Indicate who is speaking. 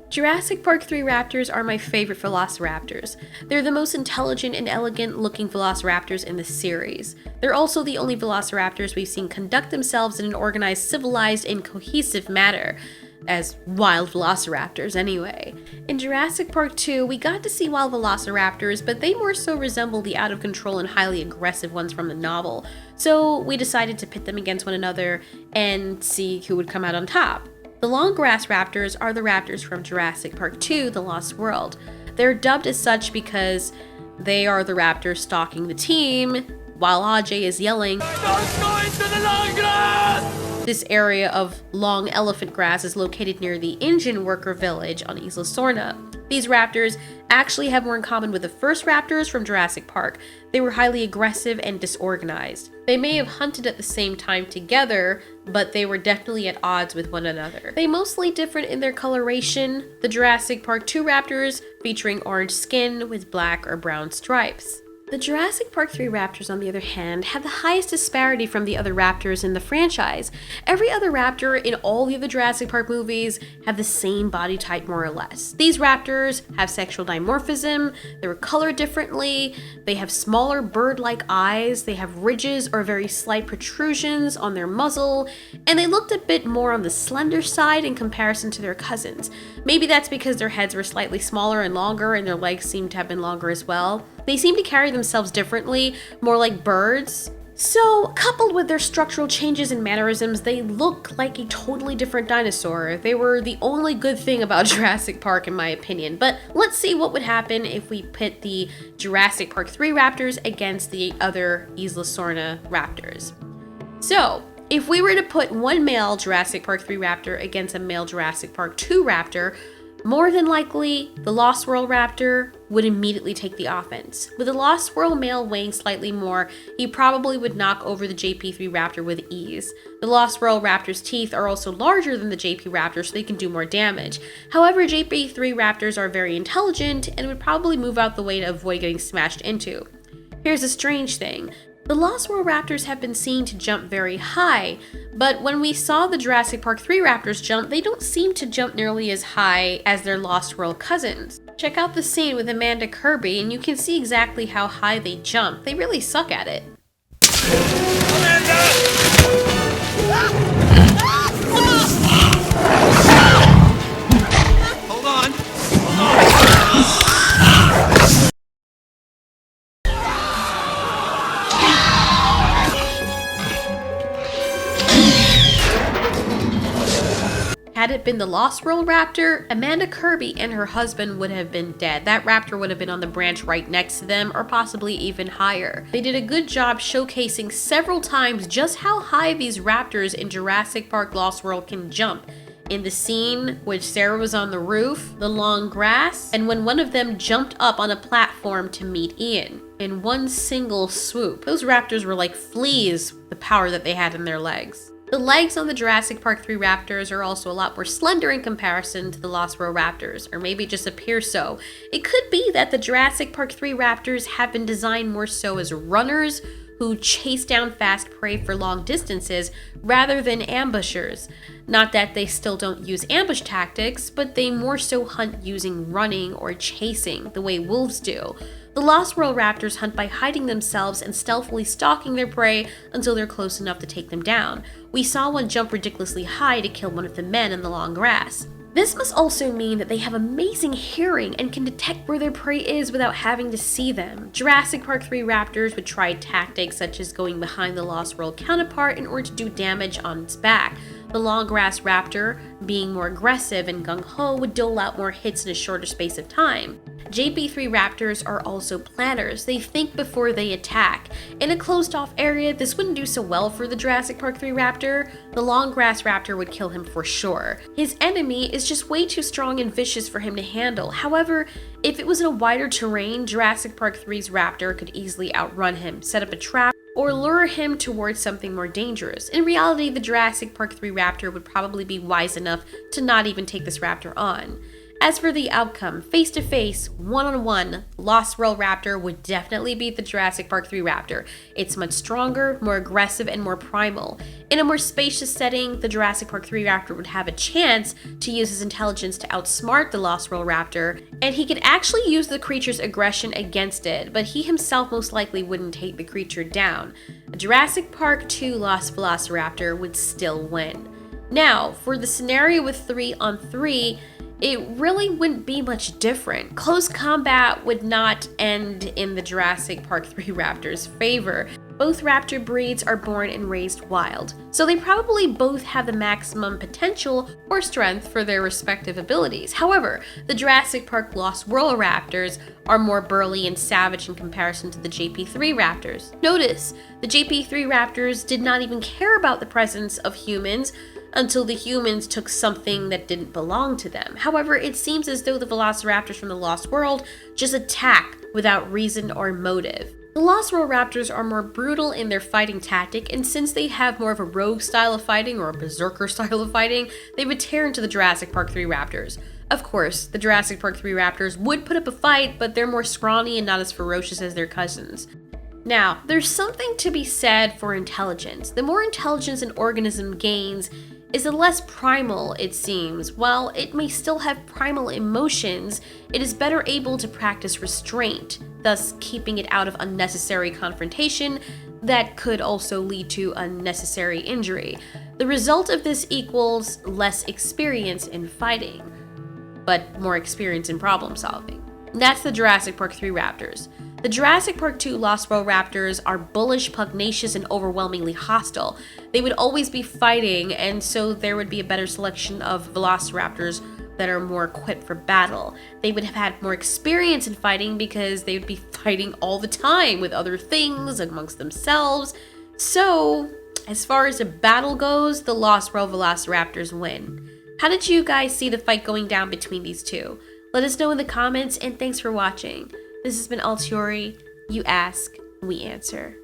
Speaker 1: Jurassic Park 3 raptors are my favorite velociraptors. They're the most intelligent and elegant looking velociraptors in the series. They're also the only velociraptors we've seen conduct themselves in an organized, civilized, and cohesive manner. As wild velociraptors anyway. In Jurassic Park 2, we got to see wild velociraptors, but they more so resemble the out of control and highly aggressive ones from the novel. So we decided to pit them against one another and see who would come out on top. The long grass raptors are the raptors from Jurassic Park 2, The Lost World. They're dubbed as such because they are the raptors stalking the team, while Ajay is yelling, "Don't go into the long grass!" This area of long elephant grass is located near the engine worker village on Isla Sorna. These raptors actually have more in common with the first raptors from Jurassic Park. They were highly aggressive and disorganized. They may have hunted at the same time together, but they were definitely at odds with one another. They mostly different in their coloration. The Jurassic Park 2 raptors featuring orange skin with black or brown stripes. The Jurassic Park 3 raptors, on the other hand, have the highest disparity from the other raptors in the franchise. Every other raptor in all the other Jurassic Park movies have the same body type more or less. These raptors have sexual dimorphism, they're colored differently, they have smaller bird-like eyes, they have ridges or very slight protrusions on their muzzle, and they looked a bit more on the slender side in comparison to their cousins. Maybe that's because their heads were slightly smaller and longer and their legs seem to have been longer as well. They seem to carry themselves differently, more like birds. So, coupled with their structural changes and mannerisms, they look like a totally different dinosaur. They were the only good thing about Jurassic Park in my opinion. But let's see what would happen if we pit the Jurassic Park 3 raptors against the other Isla Sorna raptors. So, if we were to put one male Jurassic Park 3 raptor against a male Jurassic Park 2 raptor, more than likely, the Lost World Raptor would immediately take the offense. With the Lost World male weighing slightly more, he probably would knock over the JP3 Raptor with ease. The Lost World Raptor's teeth are also larger than the JP Raptor, so they can do more damage. However, JP3 Raptors are very intelligent and would probably move out the way to avoid getting smashed into. Here's a strange thing. The Lost World Raptors have been seen to jump very high, but when we saw the Jurassic Park 3 Raptors jump, they don't seem to jump nearly as high as their Lost World cousins. Check out the scene with Amanda Kirby and you can see exactly how high they jump. They really suck at it.
Speaker 2: Hold on.
Speaker 1: Had it been the Lost World Raptor, Amanda Kirby and her husband would have been dead. That raptor would have been on the branch right next to them, or possibly even higher. They did a good job showcasing several times just how high these raptors in Jurassic Park Lost World can jump. In the scene which Sarah was on the roof, the long grass, and when one of them jumped up on a platform to meet Ian. In one single swoop. Those raptors were like fleas, the power that they had in their legs. The legs on the Jurassic Park 3 raptors are also a lot more slender in comparison to the Lost World raptors, or maybe it just appears so. It could be that the Jurassic Park 3 raptors have been designed more so as runners who chase down fast prey for long distances rather than ambushers. Not that they still don't use ambush tactics, but they more so hunt using running or chasing, the way wolves do. The Lost World raptors hunt by hiding themselves and stealthily stalking their prey until they're close enough to take them down. We saw one jump ridiculously high to kill one of the men in the long grass. This must also mean that they have amazing hearing and can detect where their prey is without having to see them. Jurassic Park 3 raptors would try tactics such as going behind the Lost World counterpart in order to do damage on its back. The long grass raptor, being more aggressive and gung-ho, would dole out more hits in a shorter space of time. JP3 raptors are also planners. They think before they attack. In a closed-off area, this wouldn't do so well for the Jurassic Park 3 raptor. The long grass raptor would kill him for sure. His enemy is just way too strong and vicious for him to handle. However, if it was in a wider terrain, Jurassic Park 3's raptor could easily outrun him, set up a trap, or lure him towards something more dangerous. In reality, the Jurassic Park 3 raptor would probably be wise enough to not even take this raptor on. As for the outcome, face-to-face, one-on-one, Lost World Raptor would definitely beat the Jurassic Park 3 Raptor. It's much stronger, more aggressive, and more primal. In a more spacious setting, the Jurassic Park 3 Raptor would have a chance to use his intelligence to outsmart the Lost World Raptor, and he could actually use the creature's aggression against it, but he himself most likely wouldn't take the creature down. A Jurassic Park 2 Lost Velociraptor would still win. Now, for the scenario with 3-on-3, it really wouldn't be much different. Close combat would not end in the Jurassic Park 3 Raptor's favor. Both raptor breeds are born and raised wild, so they probably both have the maximum potential or strength for their respective abilities. However, the Jurassic Park Lost World Raptors are more burly and savage in comparison to the JP3 Raptors. Notice, the JP3 Raptors did not even care about the presence of humans until the humans took something that didn't belong to them. However, it seems as though the Velociraptors from the Lost World just attack without reason or motive. The Lost World Raptors are more brutal in their fighting tactic, and since they have more of a rogue style of fighting or a berserker style of fighting, they would tear into the Jurassic Park 3 Raptors. Of course, the Jurassic Park 3 Raptors would put up a fight, but they're more scrawny and not as ferocious as their cousins. Now, there's something to be said for intelligence. The more intelligence an organism gains, is the less primal it seems. While it may still have primal emotions, it is better able to practice restraint, thus keeping it out of unnecessary confrontation that could also lead to unnecessary injury. The result of this equals less experience in fighting, but more experience in problem solving. That's the Jurassic Park 3 Raptors. The Jurassic Park 2 Lost World Raptors are bullish, pugnacious, and overwhelmingly hostile. They would always be fighting, and so there would be a better selection of velociraptors that are more equipped for battle. They would have had more experience in fighting because they would be fighting all the time with other things amongst themselves. So, as far as a battle goes, the Lost World Velociraptors win. How did you guys see the fight going down between these two? Let us know in the comments, and thanks for watching. This has been Altiori. You ask, we answer.